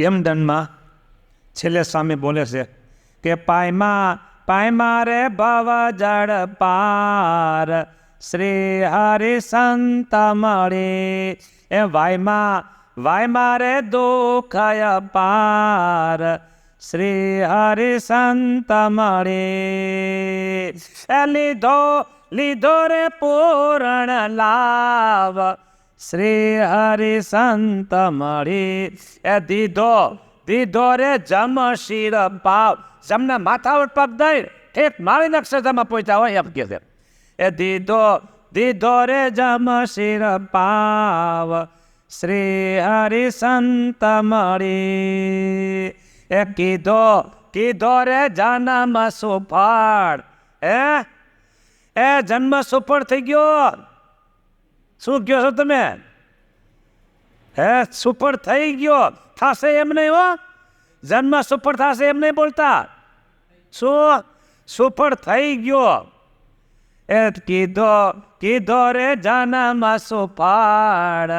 યમદંડમાં છેલ્લે સ્વામી બોલે છે કે પાયમા રે ભવ જળ પાર શ્રી હરિ સંત મળે. એ વાયમાં રે દુઃખ પાર શ્રી હરિ સંત મળે. એ લીધો રે પૂર્ણ લાભ શ્રી હરિ સંત મળી. એ દીધો રે જમ શિર પાવ. જમને માથા ઉપર પગ દઈ ઠેઠ મારી અક્ષરધામમાં પહોંચ્યા હોય એમ કે છે. એ દીધો રે જમ શિર પાવ શ્રી હરિ સંત મળી. એ કીધો રે જન્મ સુફળ. એ જન્મ સુફળ થઈ ગયો. શું કહો છો તમે? સુફળ થઈ ગયો. થશે એમ નહીં હો. જન્મ સુફળ થશે એમ નહીં બોલતા. શું સુફળ થઈ ગયો. એ કીધો રે જન્મ સુફળ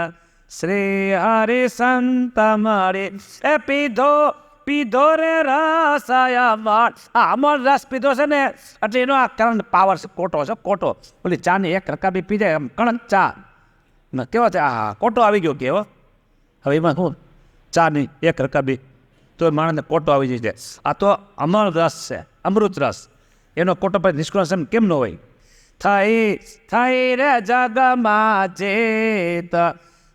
શ્રી હરિ સંત મળી. એ પીધો રે રસ અમર. અમર રસ પીધો છે ને એટલે એનો આ કરંટ પાવર છે. કોટો છે કોટો. ઓલી ચાની એક રકાબી પી જાય એમ કણક ચા કેવો છે. આ કોટો આવી ગયો કેવો. હવે એમાં શું ચાની એક રકાબી તો માણસને કોટો આવી જાય છે. આ તો અમર રસ છે, અમૃત રસ. એનો કોટો પછી નિષ્કર્ષણ કેમ ન હોય. થઈ રે જગમાં ચેત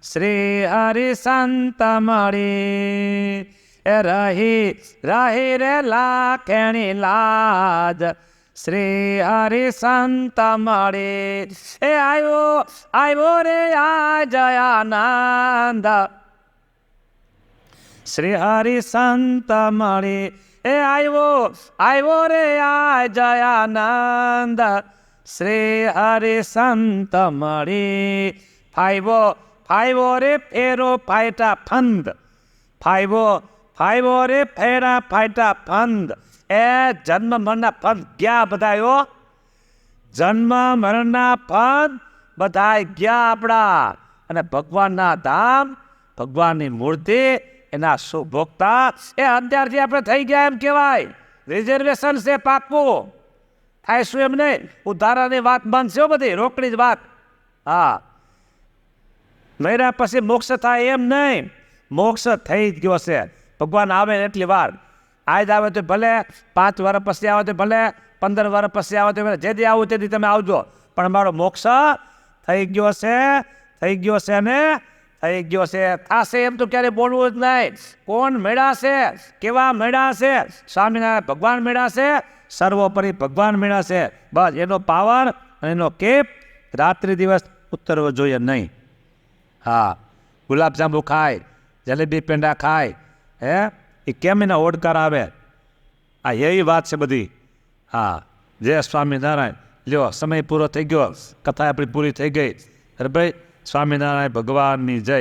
શ્રી હરિ સંત મળી. એ રહી રે લાખેણી લાજ શ્રી હરિ સંત મળી. એ આવ્યો રે આ જયાનંદ શ્રી હરિ સંત મળી. એ આવ્યો રે આ જયાનંદ શ્રી હરિ સંત મળી. ફાઈવો રે ફેરો ફાયટા ફંદ. ફાઈવો રે ફેરા ફાયટા ફંદ. એ જન્મ મરણના ફંદ ગયા બધાયો. જન્મ મરણના ફંદ બધા ગયા આપણા. અને ભગવાનના ધામ, ભગવાનની મૂર્તિ, એના સુભોગતા એ અત્યારથી આપણે થઈ ગયા એમ કહેવાય. રિઝર્વેશન છે પાકવું. થાય શું એમ નહીં. ઉધારાની વાત બનશે બધી રોકડી જ વાત. હા, મર્યા પછી મોક્ષ થાય એમ નહીં. મોક્ષ થઈ જ ગયો છે. ભગવાન આવે ને એટલી વાર. આજ આવે તો ભલે, 5 વર્ષ પછી આવે તો ભલે, 15 વર્ષ પછી આવે તો ભલે, જેથી આવું તેથી તમે આવજો. પણ મારો મોક્ષ થઈ ગયો છે. થઈ ગયો છે ને થઈ ગયો છે. થશે એમ તો ક્યારે બોલવું જ નહીં. કોણ મેળા છે, કેવા મેળા છે? સ્વામિનારાયણ ભગવાન મેળા છે, સર્વોપરી ભગવાન મેળા છે. બસ એનો પાવર અને એનો કેપ રાત્રિ દિવસ ઉતરવો જોઈએ નહીં. હા, ગુલાબજાંબુ ખાય, જલેબી પેંડા ખાય, એ કેમ એના ઓડકાર આવે? આ એવી વાત છે બધી. હા, જય સ્વામિનારાયણ. લ્યો, સમય પૂરો થઈ ગયો, કથા આપણી પૂરી થઈ ગઈ. અરે ભાઈ, સ્વામિનારાયણ ભગવાનની જય.